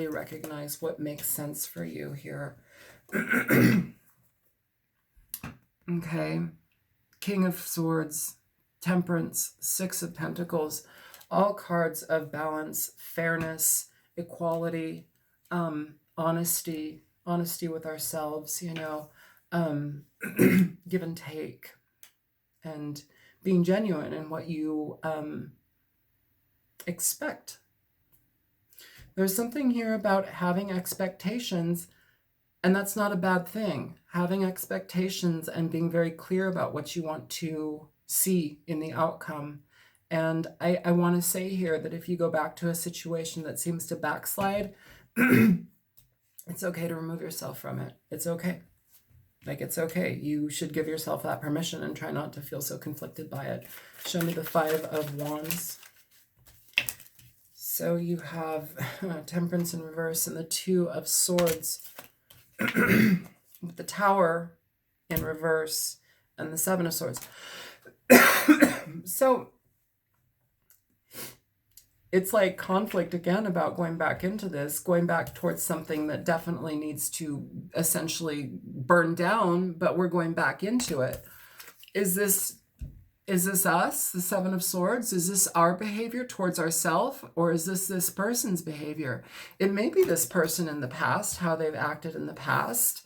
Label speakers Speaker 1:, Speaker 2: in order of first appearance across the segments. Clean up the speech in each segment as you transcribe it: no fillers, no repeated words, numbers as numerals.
Speaker 1: recognize what makes sense for you here. Okay. King of Swords, Temperance, Six of Pentacles, all cards of balance, fairness, equality, honesty with ourselves, give and take, and being genuine in what you expect. There's something here about having expectations, and that's not a bad thing. Having expectations and being very clear about what you want to see in the outcome. And I want to say here that if you go back to a situation that seems to backslide, it's okay to remove yourself from it. It's okay. Like, it's okay. You should give yourself that permission and try not to feel so conflicted by it. Show me the Five of Wands. So you have Temperance in reverse and the Two of Swords with the Tower in reverse and the Seven of Swords. So it's like conflict again about going back into this, going back towards something that definitely needs to essentially burn down, but we're going back into it. Is this us, the Seven of Swords? Is this our behavior towards ourselves, or is this person's behavior? It may be this person in the past, how they've acted in the past.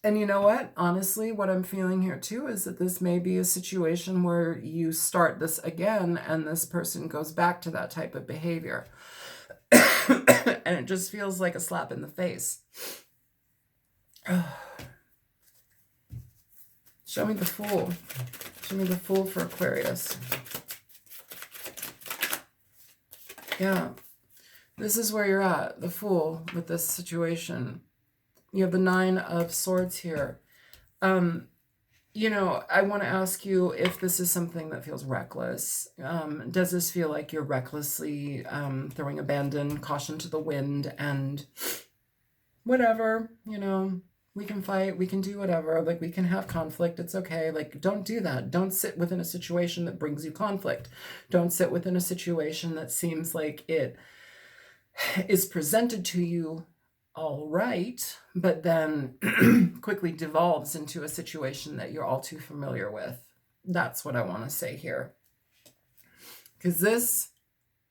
Speaker 1: And you know what? Honestly, what I'm feeling here too is that this may be a situation where you start this again and this person goes back to that type of behavior. And it just feels like a slap in the face. Show me the Fool. Show me the Fool for Aquarius. Yeah. This is where you're at, the Fool, with this situation. You have the Nine of Swords here. I want to ask you if this is something that feels reckless. Does this feel like you're recklessly throwing abandon, caution to the wind, and whatever, we can fight, we can do whatever, like we can have conflict, it's okay. Like, don't do that. Don't sit within a situation that brings you conflict. Don't sit within a situation that seems like it is presented to you all right, but then quickly devolves into a situation that you're all too familiar with. That's what I want to say here. Because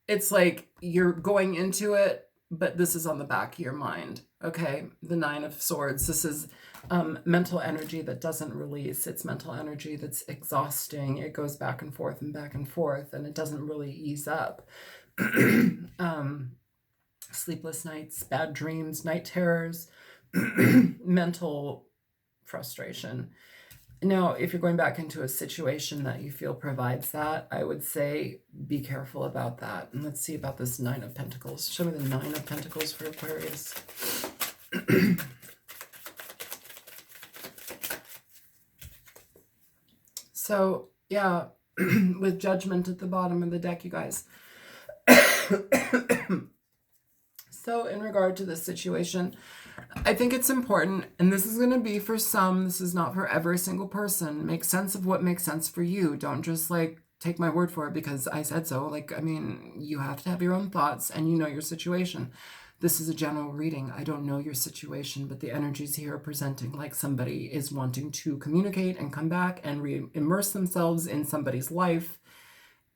Speaker 1: it's like you're going into it, but this is on the back of your mind. Okay, the Nine of Swords. This is mental energy that doesn't release. It's mental energy that's exhausting. It goes back and forth, and it doesn't really ease up. Sleepless nights, bad dreams, night terrors, mental frustration. Now, if you're going back into a situation that you feel provides that, I would say be careful about that. And let's see about this Nine of Pentacles. Show me the Nine of Pentacles for Aquarius. So, yeah, with Judgment at the bottom of the deck, you guys. So in regard to this situation, I think it's important, and this is going to be for some, this is not for every single person. Make sense of what makes sense for you. Don't just take my word for it because I said so. You have to have your own thoughts and your situation. This is a general reading. I don't know your situation, but the energies here are presenting like somebody is wanting to communicate and come back and immerse themselves in somebody's life.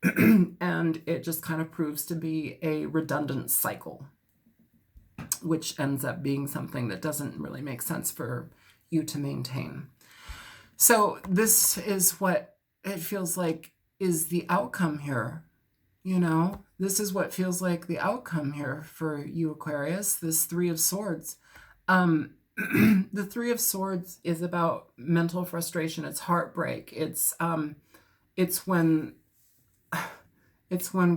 Speaker 1: And it just kind of proves to be a redundant cycle, which ends up being something that doesn't really make sense for you to maintain. So this is what it feels like is the outcome here. This is what feels like the outcome here for you, Aquarius, this Three of Swords. The Three of Swords is about mental frustration. It's heartbreak. It's when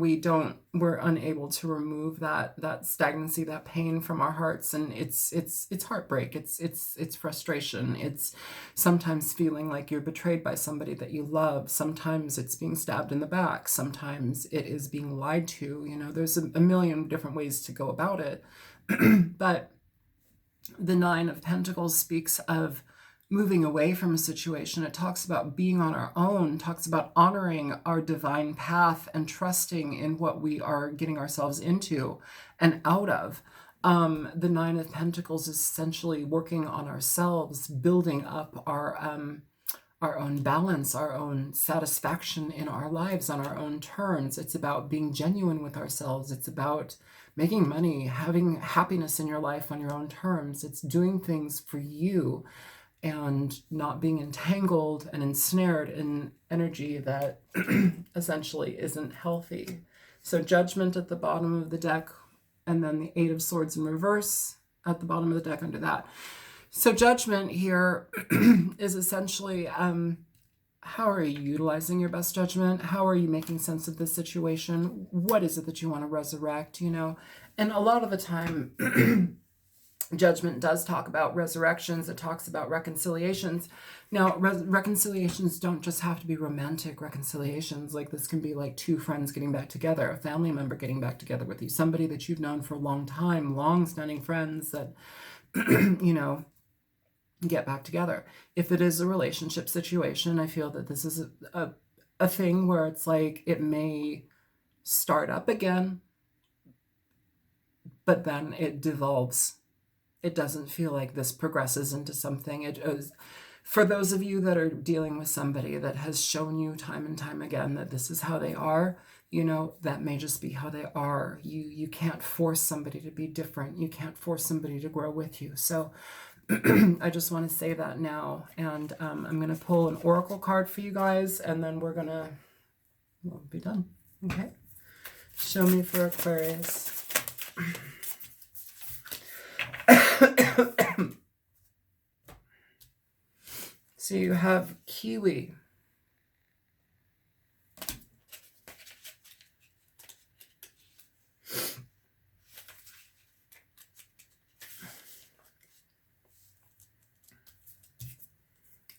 Speaker 1: we're unable to remove that stagnancy, that pain from our hearts, and it's heartbreak. It's frustration. It's sometimes feeling like you're betrayed by somebody that you love. Sometimes it's being stabbed in the back. Sometimes it is being lied to. There's a million different ways to go about it. But the Nine of Pentacles speaks of moving away from a situation. It talks about being on our own, talks about honoring our divine path and trusting in what we are getting ourselves into and out of. The Nine of Pentacles is essentially working on ourselves, building up our own balance, our own satisfaction in our lives on our own terms. It's about being genuine with ourselves. It's about making money, having happiness in your life on your own terms. It's doing things for you and not being entangled and ensnared in energy that essentially isn't healthy. So Judgment at the bottom of the deck, and then the Eight of Swords in reverse at the bottom of the deck under that. So Judgment here is essentially, how are you utilizing your best judgment? How are you making sense of this situation? What is it that you want to resurrect, you know? And a lot of the time, Judgment does talk about resurrections. It talks about reconciliations. Now, reconciliations don't just have to be romantic reconciliations. Like, this can be like two friends getting back together, a family member getting back together with you, somebody that you've known for a long time, long-standing friends that, you know, get back together. If it is a relationship situation, I feel that this is a thing where it's like it may start up again, but then it devolves. It doesn't feel like this progresses into something. It is, for those of you that are dealing with somebody that has shown you time and time again that this is how they are, you know, that may just be how they are. You can't force somebody to be different. You can't force somebody to grow with you. So I just want to say that now. And I'm going to pull an oracle card for you guys, and then we'll be done. Okay. Show me for Aquarius. So you have Kiwi.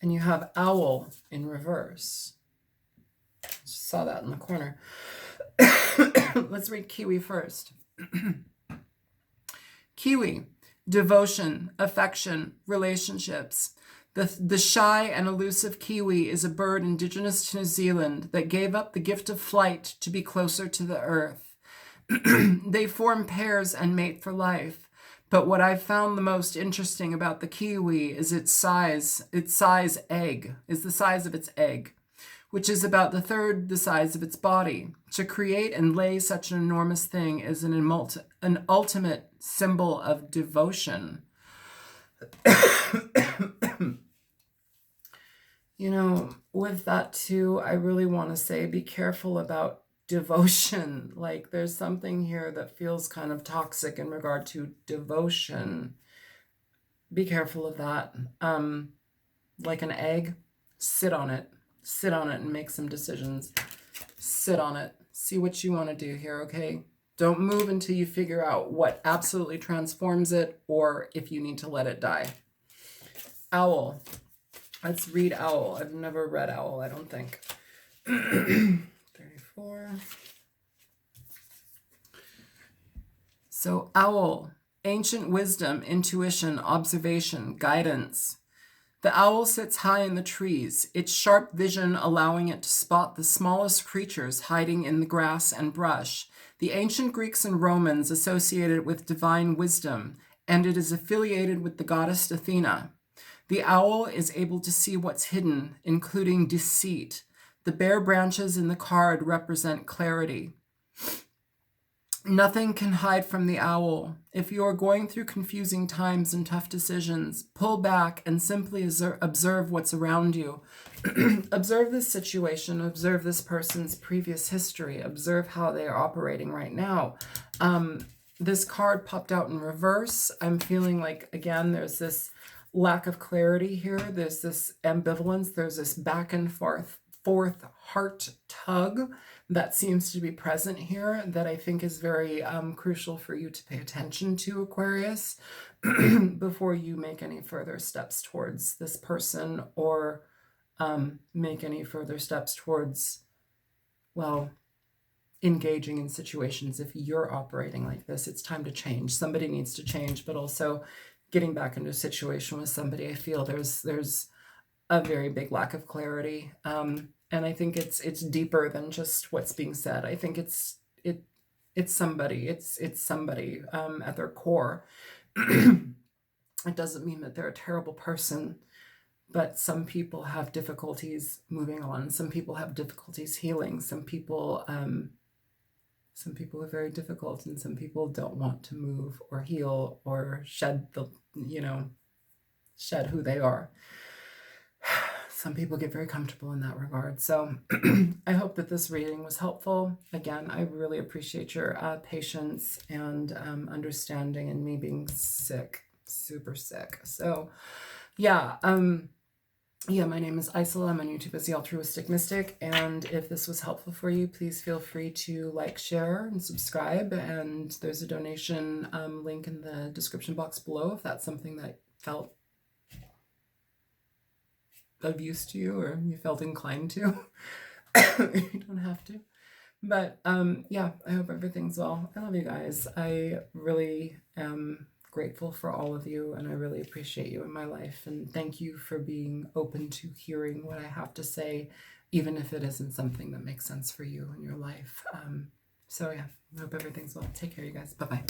Speaker 1: And you have Owl in reverse. Just saw that in the corner. Let's read Kiwi first. Kiwi, devotion, affection, relationships. The shy and elusive Kiwi is a bird indigenous to New Zealand that gave up the gift of flight to be closer to the earth. They form pairs and mate for life. But what I've found the most interesting about the Kiwi is its size of its egg, which is about the third the size of its body. To create and lay such an enormous thing is an ultimate symbol of devotion. You know, with that too, I really want to say be careful about devotion. Like, there's something here that feels kind of toxic in regard to devotion. Be careful of that. Like an egg, sit on it and make some decisions. Sit on it. See what you want to do here, okay? Don't move until you figure out what absolutely transforms it, or if you need to let it die. Owl. Let's read Owl. I've never read Owl, I don't think. 34. So Owl, ancient wisdom, intuition, observation, guidance. The owl sits high in the trees, its sharp vision allowing it to spot the smallest creatures hiding in the grass and brush. The ancient Greeks and Romans associated it with divine wisdom, and it is affiliated with the goddess Athena. The owl is able to see what's hidden, including deceit. The bare branches in the card represent clarity. Nothing can hide from the owl. If you are going through confusing times and tough decisions, pull back and simply observe what's around you. Observe this situation, observe this person's previous history, observe how they are operating right now. This card popped out in reverse. I'm feeling like, again, there's this lack of clarity here. There's this ambivalence. There's this back and forth heart tug that seems to be present here that I think is very crucial for you to pay attention to, Aquarius, before you make any further steps towards this person, or make any further steps towards, well, engaging in situations. If you're operating like this, it's time to change. Somebody needs to change, but also getting back into a situation with somebody, I feel there's a very big lack of clarity. And I think it's deeper than just what's being said. I think it's somebody. It's somebody at their core. It doesn't mean that they're a terrible person, but some people have difficulties moving on. Some people have difficulties healing. Some people are very difficult, and some people don't want to move or heal or shed shed who they are. Some people get very comfortable in that regard. So I hope that this reading was helpful. Again, I really appreciate your patience and understanding in me being sick, super sick. So yeah, my name is Isla. I'm on YouTube as the Altruistic Mystic. And if this was helpful for you, please feel free to like, share, and subscribe. And there's a donation link in the description box below if that's something that felt of use to you or you felt inclined to. You don't have to. But yeah, I hope everything's well. I love you guys. I really am grateful for all of you, and I really appreciate you in my life. And thank you for being open to hearing what I have to say, even if it isn't something that makes sense for you in your life. So yeah, I hope everything's well. Take care, you guys. Bye-bye.